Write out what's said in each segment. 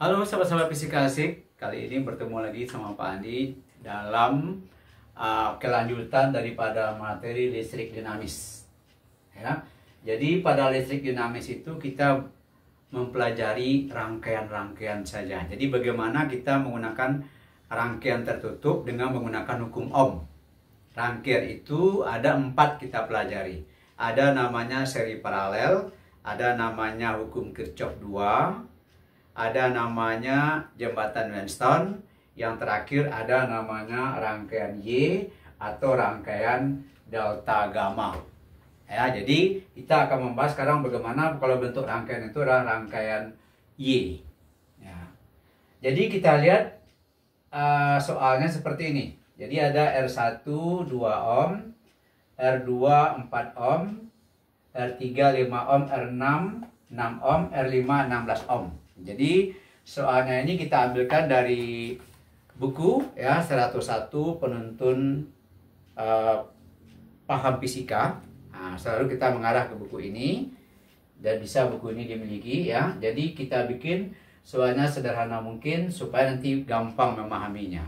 Halo sahabat-sahabat fisika asik, kali ini bertemu lagi sama Pak Andi dalam kelanjutan daripada materi listrik dinamis. Ya, jadi pada listrik dinamis itu kita mempelajari rangkaian-rangkaian saja. Jadi bagaimana kita menggunakan rangkaian tertutup dengan menggunakan hukum Ohm. Rangkaian itu ada 4 kita pelajari. Ada namanya seri paralel, ada namanya hukum Kirchhoff 2, ada namanya jembatan Wheatstone, yang terakhir ada namanya rangkaian Y atau rangkaian delta gamma. Ya, jadi kita akan membahas sekarang bagaimana kalau bentuk rangkaian itu adalah rangkaian Y. Ya. Jadi kita lihat soalnya seperti ini. Jadi ada R1 2 ohm, R2 4 ohm, R3 5 ohm, R6 6 ohm, R5 16 ohm. Jadi soalnya ini kita ambilkan dari buku ya 101 penuntun paham fisika. Nah, selalu kita mengarah ke buku ini dan bisa buku ini dimiliki ya. Jadi kita bikin soalnya sederhana mungkin supaya nanti gampang memahaminya.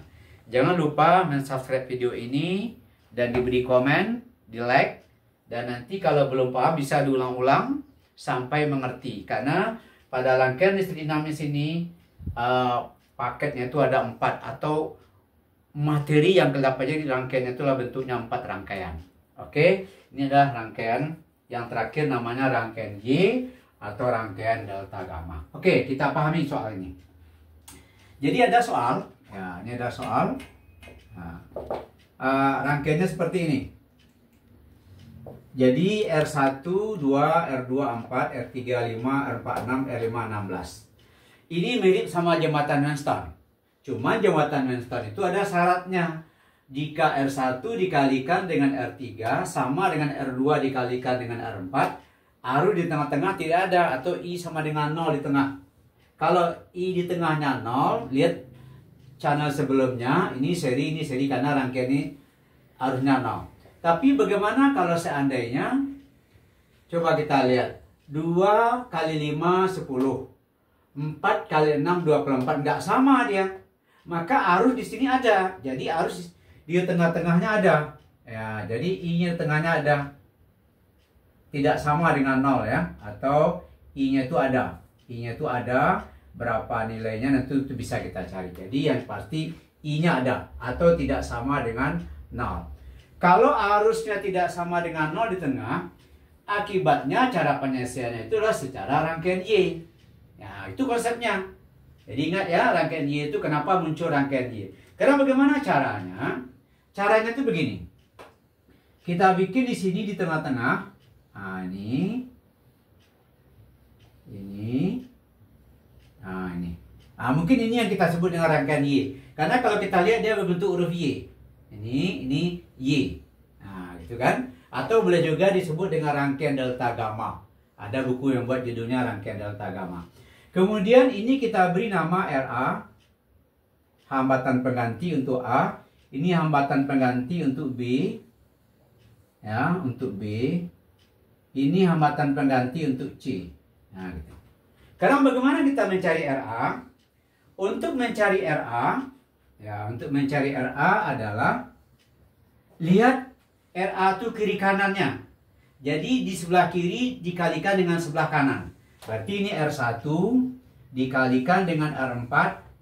Jangan lupa mensubscribe video ini dan diberi komen, di like, dan nanti kalau belum paham bisa diulang-ulang sampai mengerti. Karena pada rangkaian listrik dinamis ini paketnya itu ada 4 atau materi yang kelap aja di rangkaiannya itulah bentuknya 4 rangkaian. Oke, ini adalah rangkaian yang terakhir namanya rangkaian Y atau rangkaian delta gamma. Oke, kita pahami soal ini. Jadi ada soal, ya ini ada soal. Nah, rangkaiannya seperti ini. Jadi R1, 2, R2, 4, R3, 5, R4, 6, R5, 16. Ini mirip sama jembatan Wheatstone. Cuma jembatan Wheatstone itu ada syaratnya. Jika R1 dikalikan dengan R3 sama dengan R2 dikalikan dengan R4, arus di tengah-tengah tidak ada atau I sama dengan 0 di tengah. Kalau I di tengahnya 0, lihat channel sebelumnya, ini seri karena rangkaian ini arusnya 0. Tapi bagaimana kalau seandainya, coba kita lihat, 2 kali 5, 10. 4 kali 6, 24. Nggak sama dia. Maka arus di sini ada. Jadi arus di tengah-tengahnya ada. Ya, jadi I-nya tengahnya ada. Tidak sama dengan 0 ya. Atau I-nya itu ada. I-nya itu ada. Berapa nilainya nanti itu bisa kita cari. Jadi yang pasti I-nya ada. Atau tidak sama dengan 0. Kalau arusnya tidak sama dengan 0 di tengah, akibatnya cara penyelesaiannya itu adalah secara rangkaian Y. Ya, itu konsepnya. Jadi ingat ya, rangkaian Y itu kenapa muncul rangkaian Y. Karena bagaimana caranya? Caranya itu begini. Kita bikin di sini di tengah-tengah. Nah, ini. Nah, ini. Nah, mungkin ini yang kita sebut dengan rangkaian Y. Karena kalau kita lihat dia berbentuk huruf Y. Ini Y. Nah, gitu kan? Atau boleh juga disebut dengan rangkaian delta gamma. Ada buku yang buat judulnya rangkaian delta gamma. Kemudian ini kita beri nama RA. Hambatan pengganti untuk A. Ini hambatan pengganti untuk B. Ya, untuk B. Ini hambatan pengganti untuk C. Nah, gitu. Sekarang bagaimana kita mencari RA? Untuk mencari RA, ya, untuk mencari RA adalah lihat RA itu kiri kanannya. Jadi di sebelah kiri dikalikan dengan sebelah kanan. Berarti ini R1 dikalikan dengan R4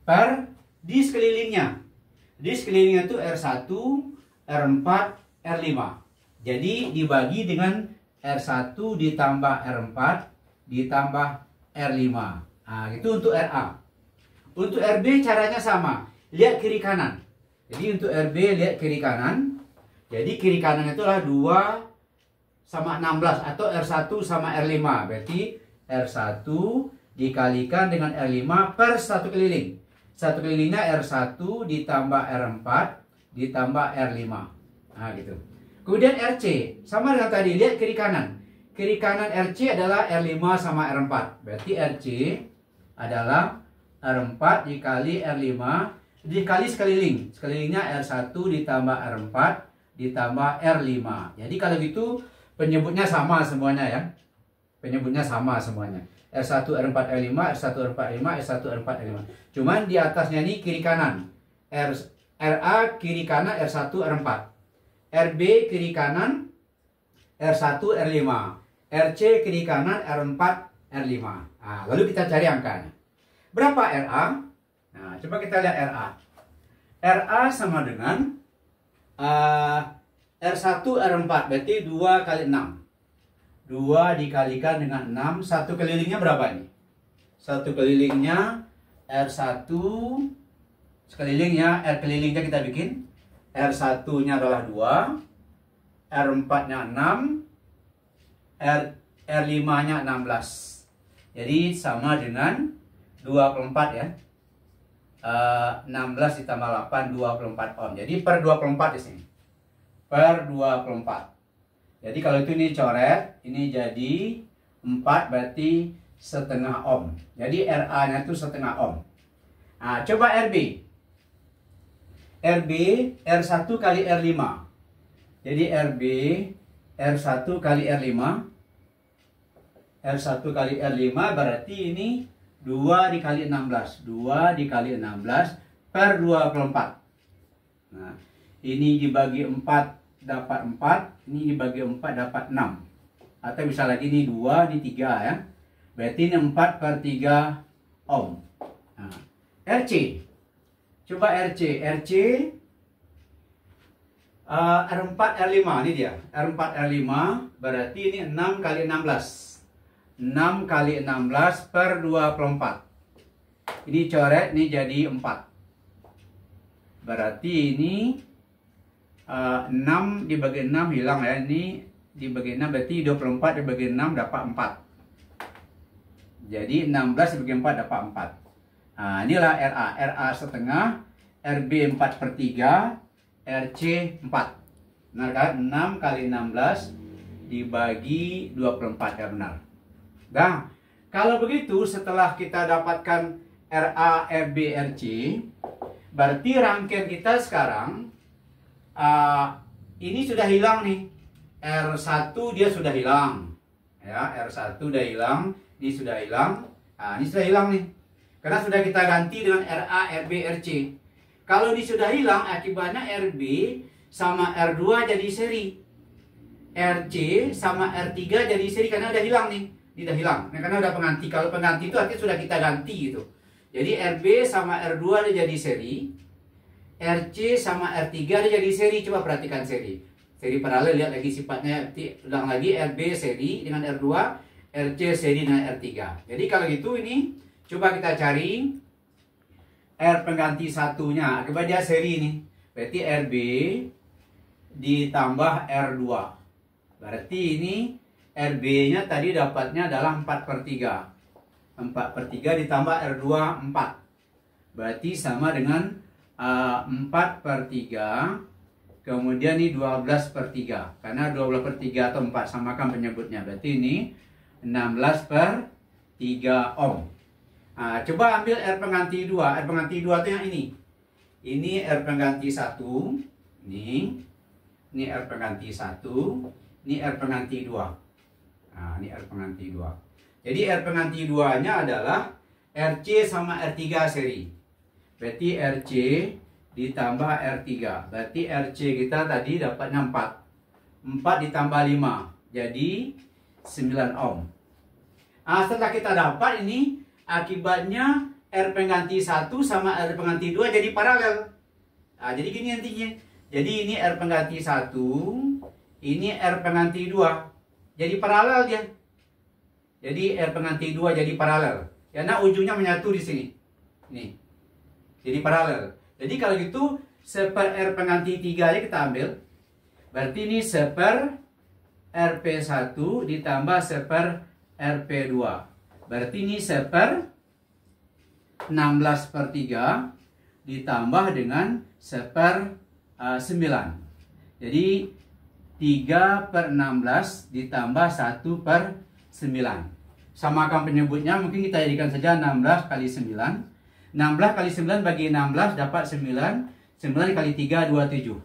per di sekelilingnya. Di sekelilingnya itu R1, R4, R5. Jadi dibagi dengan R1 ditambah R4 ditambah R5. Nah, itu untuk RA. Untuk RB caranya sama. Lihat kiri kanan. Jadi untuk RB lihat kiri kanan. Jadi kiri kanan itu adalah 2 sama 16 atau R1 sama R5. Berarti R1 dikalikan dengan R5 per satu keliling. Satu kelilingnya R1 ditambah R4 ditambah R5. Nah, gitu. Kemudian RC sama dengan tadi. Lihat kiri kanan. Kiri kanan RC adalah R5 sama R4. Berarti RC adalah R4 dikali R5 dikali sekeliling. Sekelilingnya R1 ditambah R4 ditambah R5. Jadi kalau gitu penyebutnya sama semuanya ya. Penyebutnya sama semuanya. R1, R4, R5, R1, R4, R5, R1, R4, R5. Cuman di atasnya ini kiri kanan. RA kiri kanan R1, R4. RB kiri kanan R1, R5. RC kiri kanan R4, R5. Nah, lalu kita cari angkanya. Berapa RA? Nah, coba kita lihat RA. RA sama dengan R1, R4. Berarti 2 kali 6. 2 dikalikan dengan 6. Satu kelilingnya berapa ini? Satu kelilingnya R1. Sekelilingnya, R kelilingnya kita bikin. R1-nya adalah 2. R4-nya 6. R5-nya 16. Jadi sama dengan 24 ya. 16 ditambah 8, 24 ohm. Jadi per 24 di sini. Per 24. Jadi kalau itu ini coret, ini jadi 4 berarti setengah ohm. Jadi RA-nya itu setengah ohm. Nah, coba RB. RB R1 kali R5. Jadi RB R1 kali R5. R1 kali R5 berarti ini 2 dikali 16. 2 dikali 16 per 24. Nah, ini dibagi 4 dapat 4, ini dibagi 4 dapat 6. Atau bisa lagi ini 2, ini 3 ya. Berarti ini 4 per 3 ohm. Nah, RC. Coba RC. RC R4, R5, ini dia. R4, R5 berarti ini 6 kali 16. 6 kali 16 per 24. Ini coret, ini jadi 4. Berarti ini 6 dibagi 6 hilang ya. Ini dibagi 6 berarti 24 dibagi 6 dapat 4. Jadi 16 dibagi 4 dapat 4. Nah, inilah RA. RA setengah, RB 4 per 3, RC 4. Benar kan? 6 kali 16 dibagi 24 ya benar. Nah, kalau begitu setelah kita dapatkan RA, RB, RC, berarti rangkaian kita sekarang ini sudah hilang nih. R1 dia sudah hilang. Ya, R1 sudah hilang, ini sudah hilang. Nah, ini sudah hilang nih. Karena sudah kita ganti dengan RA, RB, RC. Kalau ini sudah hilang, akibatnya RB sama R2 jadi seri. RC sama R3 jadi seri karena udah hilang nih. Ini udah hilang. Nah, karena udah pengganti. Kalau pengganti itu artinya sudah kita ganti gitu. Jadi RB sama R2 dia jadi seri. RC sama R3 dia jadi seri. Coba perhatikan seri. Seri paralel, lihat lagi sifatnya. Ulang lagi RB seri dengan R2, RC seri dengan R3. Jadi kalau gitu ini coba kita cari R pengganti satunya. Coba dia seri ini. Berarti RB ditambah R2. Berarti ini RB-nya tadi dapatnya adalah 4 per 3. 4 per 3 ditambah R2 4. Berarti sama dengan 4 per 3, kemudian ini 12 per 3. Karena 12 per 3 atau 4, samakan penyebutnya. Berarti ini 16 per 3 ohm. Nah, coba ambil R pengganti 2. R pengganti 2 itu yang ini. Ini R pengganti 1. Ini R pengganti 1. Ini R pengganti 2. Nah, ini R pengganti 2. Jadi R pengganti 2-nya adalah RC sama R3 seri. Berarti RC ditambah R3. Berarti RC kita tadi dapatnya 4. 4 ditambah 5. Jadi 9 ohm. Nah, setelah kita dapat ini, akibatnya R pengganti 1 sama R pengganti 2 jadi paralel. Nah, jadi gini intinya. Jadi ini R pengganti 1, ini R pengganti 2. Jadi paralel dia. Jadi R pengganti 2 jadi paralel. Karena ujungnya menyatu di sini. Nih. Jadi paralel. Jadi kalau gitu, seper R pengganti 3 aja kita ambil. Berarti ini seper RP1 ditambah seper RP2. Berarti ini seper 16 per 3 ditambah dengan seper 9. Jadi 3 per 16 ditambah 1 per 9. Samakan penyebutnya, mungkin kita jadikan saja 16 kali 9. 16 kali 9 bagi 16 dapat 9. 9 kali 3, 27.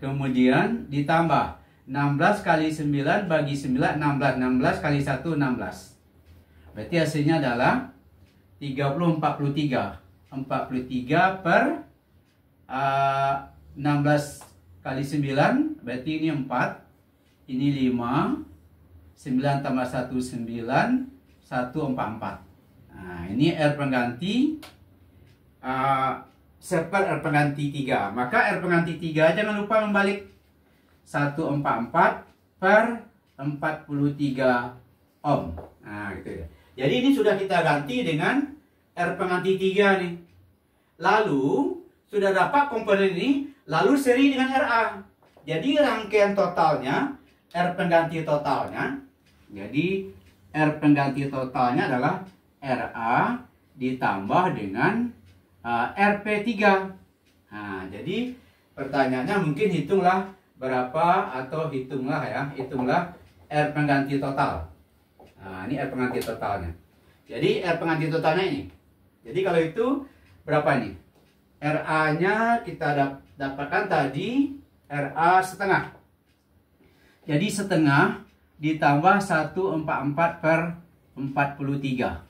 Kemudian ditambah 16 kali 9 bagi 9, 16. 16 kali 1, 16. Berarti hasilnya adalah 30 43. 43 per 16 kali 9, berarti ini 4, ini 5, 9 tambah 1 9, 1 4 4. Nah, ini R pengganti seper R pengganti 3. Maka R pengganti 3 jangan lupa membalik. 144 per 43 ohm. Nah, gitu ya. Jadi ini sudah kita ganti dengan R pengganti 3 nih. Lalu sudah dapat komponen ini, lalu seri dengan RA. Jadi rangkaian totalnya, R pengganti totalnya, jadi R pengganti totalnya adalah RA ditambah dengan RP3. Nah, jadi pertanyaannya mungkin hitunglah berapa, atau hitunglah R pengganti total. Nah, ini R pengganti totalnya. Jadi R pengganti totalnya ini. Jadi kalau itu berapa nih? RA-nya kita dapatkan tadi RA setengah. Jadi setengah ditambah 144 per 43.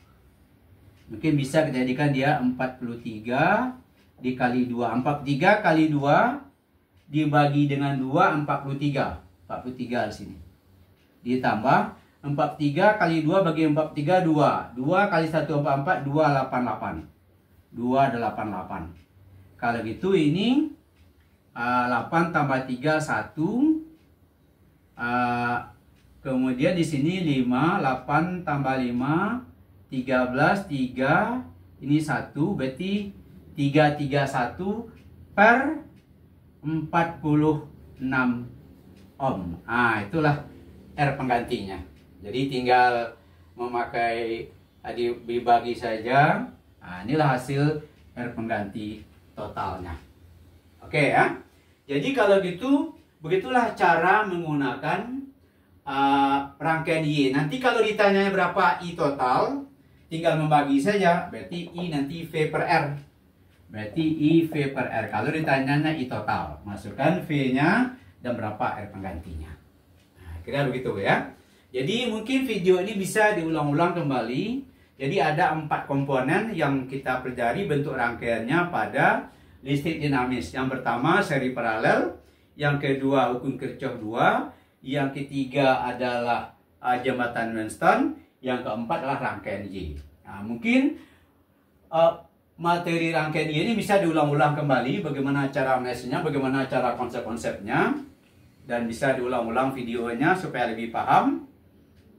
Mungkin bisa kita jadikan dia 43 dikali 2. 43 kali 2 dibagi dengan 2, 43. 43 di sini. Ditambah 43 kali 2 bagi 43, 2. 2 kali 144, 288. 288. Kalau gitu ini 8 tambah 3, 1. Kemudian di sini 5, 8 tambah 5, 13, 3. Ini 1, berarti 331 per 46 ohm. Ah, itulah R penggantinya. Jadi tinggal memakai dibagi saja. Nah, inilah hasil R pengganti totalnya. Oke ya. Jadi kalau gitu, begitulah cara menggunakan rangkaian Y. Nanti kalau ditanya berapa I total, tinggal membagi saja. Berarti I nanti V per R. Berarti I V per R. Kalau ditanya I total, masukkan V-nya dan berapa R penggantinya. Nah, kira begitu ya. Jadi mungkin video ini bisa diulang-ulang kembali. Jadi ada 4 komponen yang kita pelajari bentuk rangkaiannya pada listrik dinamis. Yang pertama seri paralel, yang kedua hukum Kirchhoff 2, yang ketiga adalah jembatan Weinstein, yang keempat adalah rangkaian Y. Nah, mungkin materi rangkaian Y ini bisa diulang-ulang kembali, bagaimana cara menganalisisnya, bagaimana cara konsep-konsepnya, dan bisa diulang-ulang videonya supaya lebih paham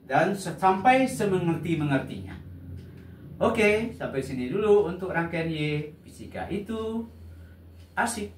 dan sampai semengerti-mengertinya. Oke, sampai sini dulu untuk rangkaian Y. Fisika itu asik.